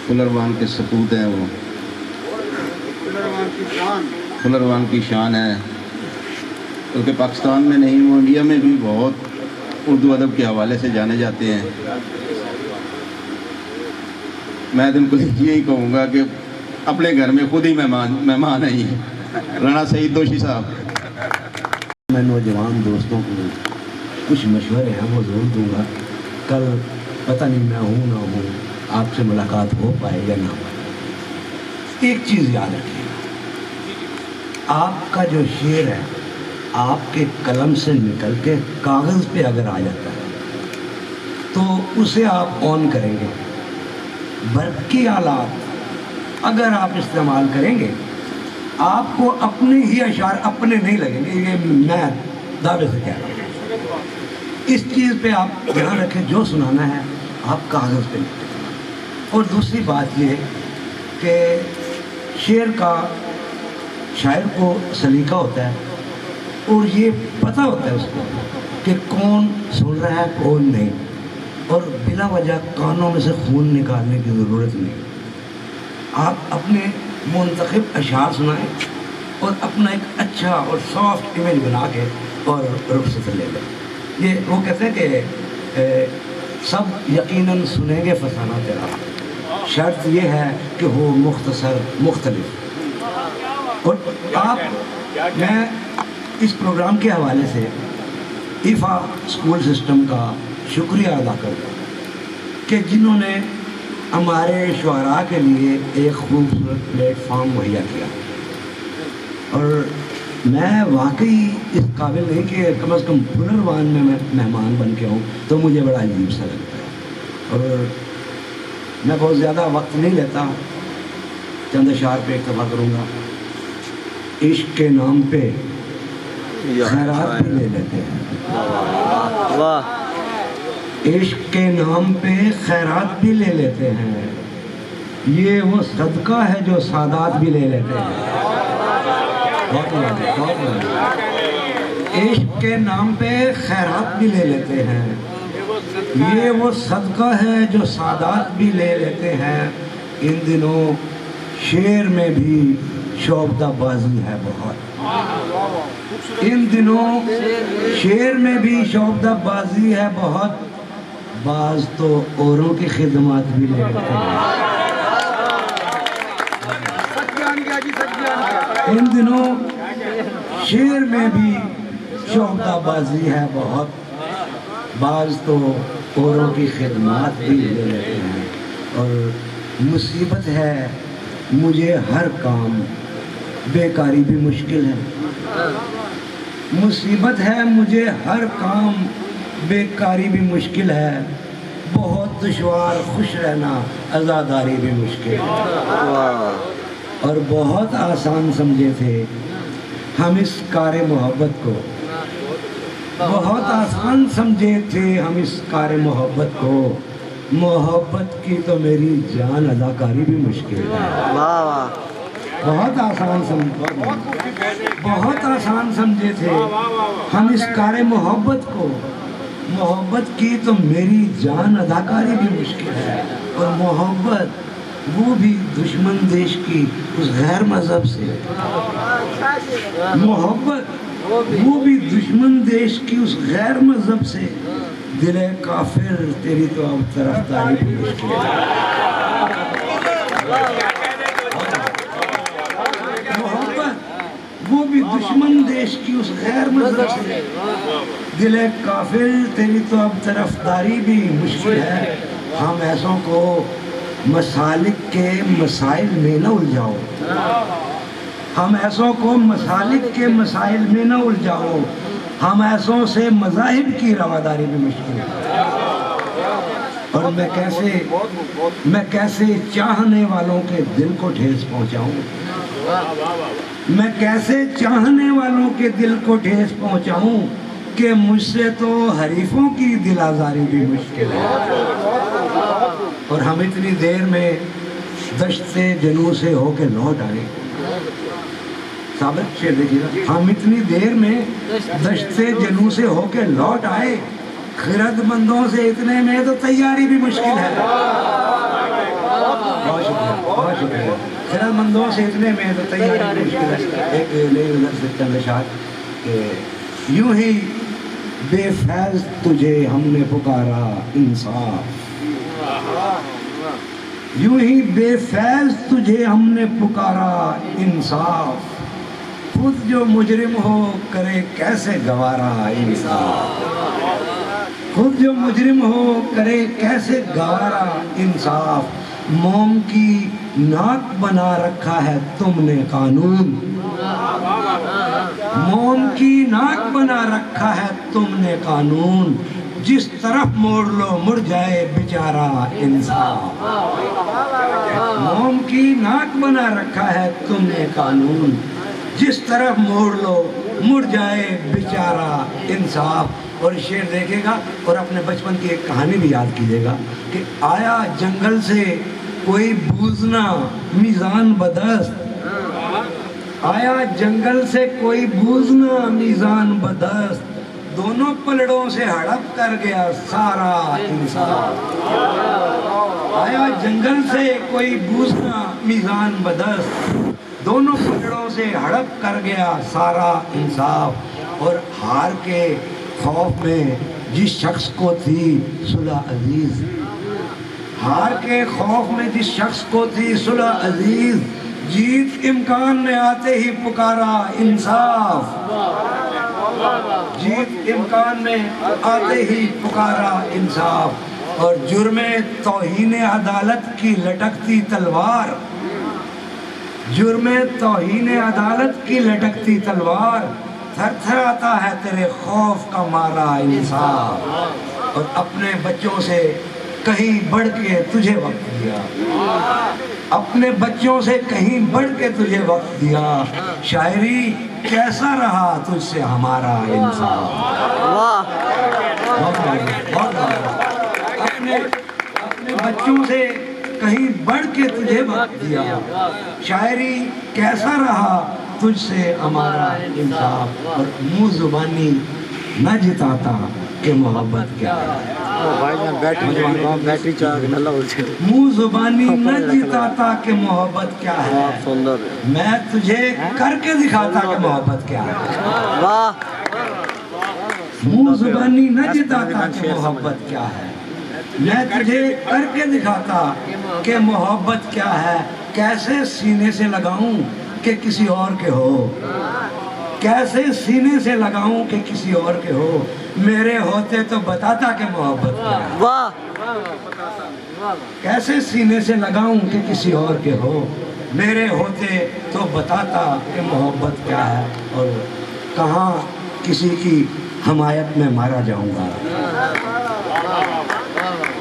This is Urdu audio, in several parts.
فلروان کے سپوت ہیں وہ، فلروان کی شان ہے، بلکہ پاکستان میں نہیں وہ انڈیا میں بھی بہت اردو ادب کے حوالے سے جانے جاتے ہیں۔ میں تو ان کو یہی کہوں گا کہ اپنے گھر میں خود ہی مہمان ہیں یہ رانا سعید دوشی صاحب۔ میں نوجوان دوستوں کو کچھ مشورے ہیں وہ ضرور دوں گا، کل پتہ نہیں میں ہوں نہ ہوں، آپ سے ملاقات ہو پائے یا نہ پائے۔ ایک چیز یاد رکھیے، آپ کا جو شعر ہے آپ کے قلم سے نکل کے کاغذ پہ اگر آ جاتا ہے تو اسے آپ آن کریں گے، برقی آلات اگر آپ استعمال کریں گے آپ کو اپنے ہی اشعار اپنے نہیں لگیں گے، یہ میں دعوے سے کہہ رہا ہوں۔ اس چیز پہ آپ دھیان رکھیں، جو سنانا ہے آپ کاغذ پہ لکھیں۔ اور دوسری بات یہ کہ شعر کا شاعر کو سلیقہ ہوتا ہے اور یہ پتہ ہوتا ہے اس کو کہ کون سن رہا ہے کون نہیں، اور بلا وجہ کانوں میں سے خون نکالنے کی ضرورت نہیں۔ آپ اپنے منتخب اشعار سنائیں اور اپنا ایک اچھا اور سافٹ امیج بنا کے اور رخصت لے لیں۔ یہ وہ کہتے ہیں کہ سب یقیناً سنیں گے فسانہ تیرا، شرط یہ ہے کہ ہو مختصر مختلف۔ اور میں اس پروگرام کے حوالے سے ایفا اسکول سسٹم کا شکریہ ادا کرتا ہوں کہ جنہوں نے ہمارے شعراء کے لیے ایک خوبصورت پلیٹ فارم مہیا کیا، اور میں واقعی اس قابل نہیں کہ کم از کم فلروان میں مہمان بن کے ہوں، تو مجھے بڑا عجیب سا لگتا ہے۔ اور میں بہت زیادہ وقت نہیں لیتا، چند اشعار پہ اکتفا کروں گا۔ عشق کے نام پہ خیرات بھی لے لیتے ہیں، عشق کے نام پہ خیرات بھی لے لیتے ہیں، یہ وہ صدقہ ہے جو سادات بھی لے لیتے ہیں۔ عشق کے نام پہ خیرات بھی لے لیتے ہیں، یہ وہ صدقہ ہے جو سادات بھی لے لیتے ہیں۔ ان دنوں شعر میں بھی شعبدہ بازی ہے بہت، ان دنوں شعر میں بھی شعبدہ بازی ہے بہت، بعض تو اوروں کی خدمات بھی لے لیتے ہیں۔ ان دنوں شعر میں بھی شعبدہ بازی ہے بہت، بعض تو اوروں کی خدمات بھی لے لیتے ہیں۔ اور مصیبت ہے مجھے ہر کام، بیکاری بھی مشکل ہے، مصیبت ہے مجھے ہر کام، بیکاری بھی مشکل ہے، بہت دشوار خوش رہنا، عزاداری بھی مشکل ہے۔ اور بہت آسان سمجھے تھے ہم اس کار محبت کو، بہت آسان سمجھے تھے ہم اس کار محبت کو، محبت کی تو میری جان اداکاری بھی مشکل ہے۔ بہت آسان سمجھے تھے ہم اس کار محبت کو، محبت کی تو میری جان اداکاری بھی مشکل ہے۔ اور محبت وہ بھی دشمن دیش کی اس غیر مذہب سے، محبت وہ بھی دشمن دیش کی اس غیر مذہب سے، دل کافر تیری تو اب طرفداری بھی مشکل ہے۔ محبت وہ بھی دشمن دیش کی اس غیر مذہب سے، دل کافر تیری تو اب طرفداری بھی مشکل ہے۔ ہم ایسوں کو مسالک کے مسائل میں نہ الجھاؤ، ہم ایسوں کو مسالک کے مسائل میں نہ الجھاؤ، ہم ایسوں سے مذاہب کی رواداری بھی مشکل ہے۔ اور میں کیسے چاہنے والوں کے دل کو ٹھیس پہنچاؤں، میں کیسے چاہنے والوں کے دل کو ٹھیس پہنچاؤں کہ مجھ سے تو حریفوں کی دل آزاری بھی مشکل ہے۔ اور ہم اتنی دیر میں دشت جنوں سے ہو کے لوٹ آئے، ثابت شعر دیکھیے گا، ہم اتنی دیر میں دشت جنوں سے ہو کے لوٹ آئے، خرد مندوں سے اتنے میں تو تیاری بھی مشکل ہے۔ شکریہ خیال مندوں سے اتنے میں تو تیاری مشکل ہے. ایک نئی نظر سے چند اشعار کہ یوں ہی بے فیض تجھے ہم نے پکارا انصاف، یوں ہی بے فیض تجھے ہم نے پکارا انصاف، خود جو مجرم ہو کرے کیسے گوارا انصاف، خود جو مجرم ہو کرے کیسے گوارا انصاف، موم کی ناک بنا رکھا ہے تم نے قانون، موم کی ناک بنا رکھا ہے تم نے قانون، جس طرف موڑ لو مڑ جائے بیچارہ انصاف، موم کی ناک بنا رکھا ہے تم نے قانون، جس طرف موڑ لو مڑ جائے بیچارہ انصاف. اور شعر دیکھے گا اور اپنے بچپن کی ایک کہانی بھی یاد کیجیے گا کہ آیا جنگل سے کوئی بوزنا میزان بدست، آیا جنگل سے کوئی بوزنا میزان بدست، دونوں پلڑوں سے ہڑپ کر گیا سارا انصاف، آیا جنگل سے کوئی بوزنا میزان بدست، دونوں پلڑوں سے ہڑپ کر گیا سارا انصاف. اور ہار کے خوف میں جس شخص کو تھی صلح عزیز، ہار کے خوف میں جس شخص کو تھی صلح عزیز، جیت امکان میں آتے ہی پکارا انصاف، جیت امکان میں آتے ہی پکارا انصاف. اور جرم توہین عدالت کی لٹکتی تلوار، جرم توہین عدالت کی لٹکتی تلوار، تھر تھر آتا ہے تیرے خوف کا مارا انصاف. اور اپنے بچوں سے کہیں بڑھ کے تجھے وقت دیا، اپنے بچوں سے کہیں بڑھ کے تجھے وقت دیا، شاعری کیسا رہا تجھ سے ہمارا انصاف. اپنے بچوں سے کہیں بڑھ کے تجھے وقت دیا، شاعری کیسا رہا تجھ سے ہمارا انصاف. اور منہ زبانی نہ جتاتا کہ محبت کیا ہے، منہ زبانی نہ جتاتا کہ محبت کیا ہے، میں تجھے کر کے دکھاتا کہ محبت کیا ہے، منہ زبانی نہ جتاتا کہ محبت کیا ہے، میں تجھے کر کے دکھاتا کہ محبت کیا ہے. کیسے سینے سے لگاؤں کہ کسی اور کے ہو، کیسے سینے سے لگاؤں کہ کسی اور کے ہو، میرے ہوتے تو بتاتا کہ محبت کیا ہے، کیسے سینے سے لگاؤں کہ کسی اور کے ہو، میرے ہوتے تو بتاتا کہ محبت کیا ہے. اور کہاں کسی کی حمایت میں مارا جاؤں گا،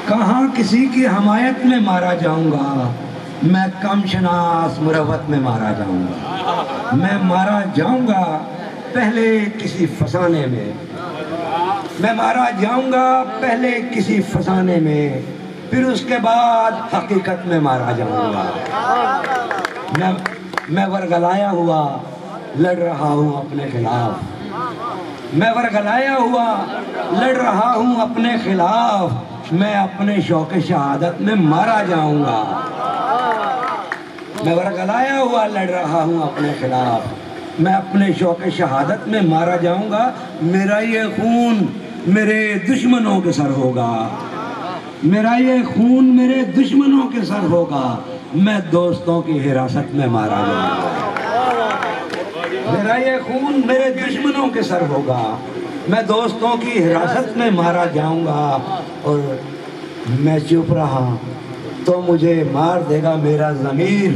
کہاں کسی کی حمایت میں مارا جاؤں گا، میں کم شناس مروت میں مارا جاؤں گا، میں مارا جاؤں گا پہلے کسی فسانے میں، میں مارا جاؤں گا پہلے کسی فسانے میں، پھر اس کے بعد حقیقت میں مارا جاؤں گا. میں ورگلایا ہوا لڑ رہا ہوں اپنے خلاف، میں ورگلایا ہوا لڑ رہا ہوں اپنے خلاف، میں اپنے شوق شہادت میں مارا جاؤں گا، میں ورگلایا ہوا لڑ رہا ہوں اپنے خلاف، میں اپنے شوق شہادت میں مارا جاؤں گا. میرا یہ خون میرے دشمنوں کے سر ہوگا، میرا یہ خون میرے دشمنوں کے سر ہوگا، میں دوستوں کی حراست میں مارا جاؤں گا، میرا یہ خون میرے دشمنوں کے سر ہوگا، میں دوستوں کی حراست میں مارا جاؤں گا. اور میں چپ رہا تو مجھے مار دے گا میرا ضمیر،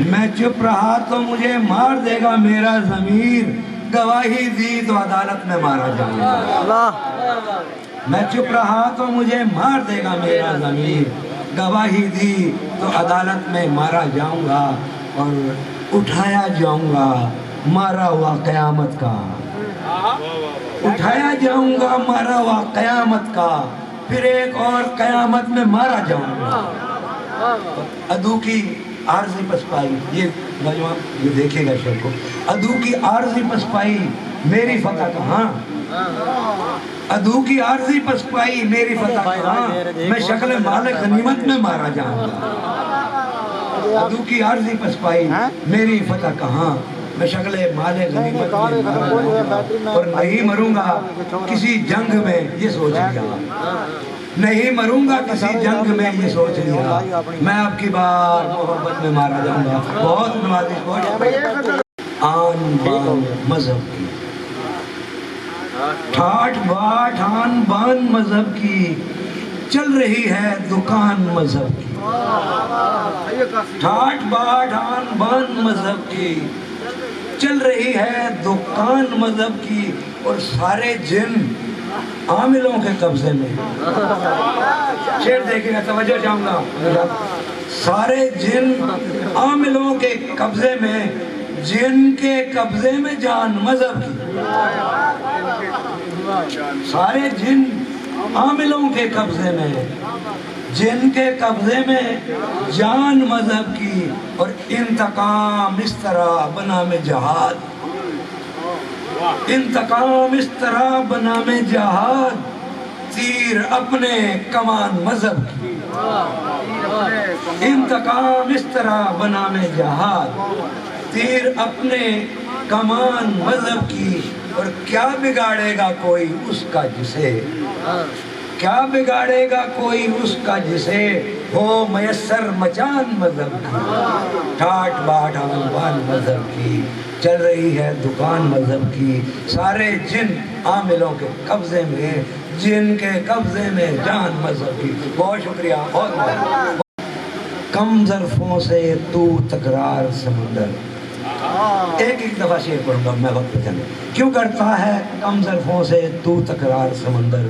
میں چپ رہا تو مجھے مار دے گا میرا ضمیر، گواہی دی تو عدالت میں مارا جاؤں گا، میں چپ رہا تو مجھے مار دے گا میرا ضمیر، گواہی دی تو عدالت میں مارا جاؤں گا. اور اٹھایا جاؤں گا مارا ہوا قیامت کا، اٹھایا جاؤں گا مارا ہوا قیامت کا، پھر ایک اور قیامت میں مارا جاؤں گا. عدو کی عارضی پسپائی، یہ نوجوان یہ دیکھے گا شعر کو، عدو کی عارضی پسپائی میری فتح کہاں، عدو کی عارضی پسپائی میری فتح کہاں، میں شکل مال غنیمت میں مارا جاؤں گا، عدو کی عارضی پسپائی میری فتح کہاں میں شکل مالے غنیمت میں مارا اور نہیں مروں گا کسی جنگ میں یہ سوچ لیا نہیں مروں گا کسی جنگ میں یہ سوچ لیا میں اب کی بار محبت میں مارا جاؤں گا بہت نوازش بہت آن بان مذہب کی ٹھاٹ باٹ آن بان مذہب کی چل رہی ہے دکان مذہب کی ٹھاٹ باٹ آن بان مذہب کی چل رہی ہے دکان مذہب کی اور سارے جن عاملوں کے قبضے میں شعر دیکھیں گا توجہ چاہوں گا سارے جن عاملوں کے قبضے میں جن کے قبضے میں جان مذہب کی سارے جن عاملوں کے قبضے میں جن کے قبضے میں جان مذہب کی اور انتقام اس طرح بنا میں جہاد انتقام اس طرح بنا میں جہاد تیر اپنے کمان مذہب کی انتقام اس طرح بنا میں جہاد تیر اپنے کمان مذہب کی اور کیا بگاڑے گا کوئی اس کا جسے کیا بگاڑے گا کوئی اس کا جسے ہو میسر مچان مذہب کی ٹھاٹ باٹ آن مذہب کی چل رہی ہے دکان مذہب کی سارے جن عاملوں کے قبضے میں جن کے قبضے میں جان مذہب کی بہت شکریہ بہت کم ظرفوں سے تو تکرار سمندر ایک دفعہ شعر پڑھوں گا میں وقت پہ چلے کیوں کرتا ہے کم ظرفوں سے تو تکرار سمندر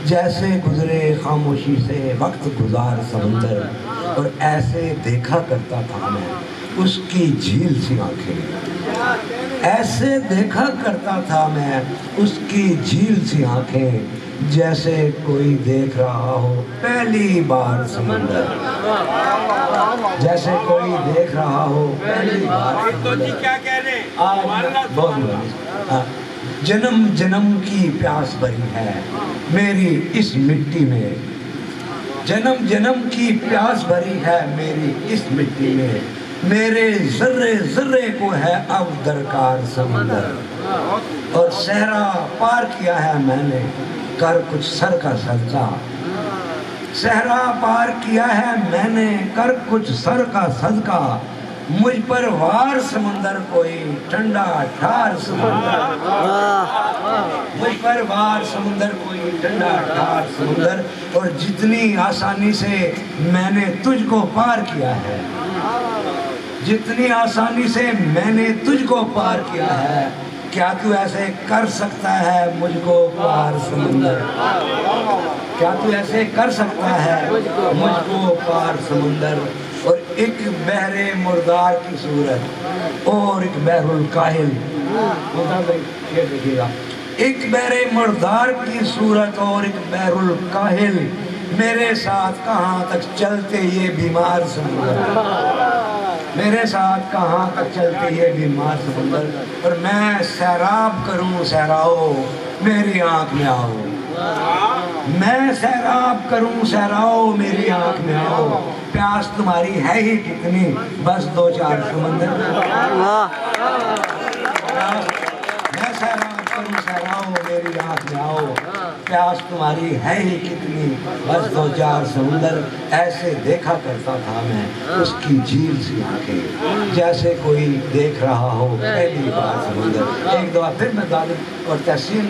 جیسے گزرے خاموشی سے وقت گزار سمندر اور ایسے دیکھا کرتا تھا میں اس کی جھیل سی آنکھیں ایسے دیکھا کرتا تھا میں اس کی جھیل سی آنکھیں جیسے کوئی دیکھ رہا ہو پہلی بار سمندر جیسے کوئی دیکھ رہا ہو پہلی بار سمندر جنم جنم کی پیاس بھری ہے میری اس مٹی میں جنم جنم کی پیاس بھری ہے میری اس مٹی میں میرے ذرے ذرے کو ہے اب درکار سمندر اور صحرا پار کیا ہے میں نے کر کچھ سر کا صدقہ صحرا پار کیا ہے میں نے کر کچھ سر کا صدقہ مجھ پر وار سمندر کوئی ٹھنڈا ٹھار سمندر مجھ پر وار سمندر کوئی ٹھنڈا ٹھار سمندر اور جتنی آسانی سے میں نے تجھ کو پار کیا ہے جتنی آسانی سے میں نے تجھ کو پار کیا ہے کیا تو ایسے کر سکتا ہے مجھ کو پار سمندر کیا تو ایسے کر سکتا ہے مجھ کو پار سمندر اور ایک بحر مردار کی صورت اور ایک بحر الکاہل ایک بحر مردار کی صورت اور ایک بحر الکاہل میرے ساتھ کہاں تک چلتے یہ بیمار سمندر میرے ساتھ کہاں تک چلتے یہ بیمار سمندر اور میں سیراب کروں صحراؤ میری آنکھ میں آؤ میں سیراب کروں صحراؤ میری آنکھ میں آؤ پیاس تمہاری ہے ہی کتنی بس دو چار سمندر میں سیراب کروں صحراؤ میری آنکھ میں آؤ پیاس تمہاری ہے ہی کتنی بس دو چار سمندر ایسے دیکھا کرتا تھا میں اس کی جھیل سی آنکھیں جیسے کوئی دیکھ رہا ہو پہلی بار سمندر ایک دفعہ پھر میں دعوت اور تحسین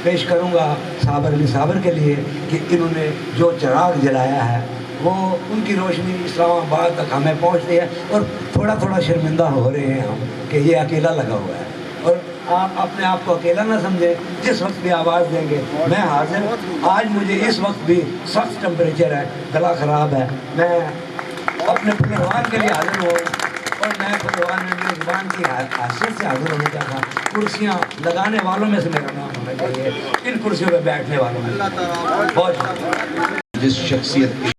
پیش کروں گا صابر علی صابر کے لیے کہ انہوں نے جو چراغ جلایا ہے وہ ان کی روشنی اسلام آباد تک ہمیں پہنچتی ہے اور تھوڑا تھوڑا شرمندہ ہو رہے ہیں ہم کہ یہ اکیلا لگا ہوا ہے اور آپ اپنے آپ کو اکیلا نہ سمجھیں جس وقت بھی آواز دیں گے میں حاضر آج مجھے اس وقت بھی سخت ٹمپریچر ہے گلا خراب ہے میں اپنے پہلوان کے لیے حاضر ہوں اور میں پہلوان میں میری زبان کی حیثیت سے حاضر ہونے کا تھا کرسیاں لگانے والوں میں سے میرا نام ہونا چاہیے ان کرسیوں پہ بیٹھنے والوں میں بہت جس شخصیت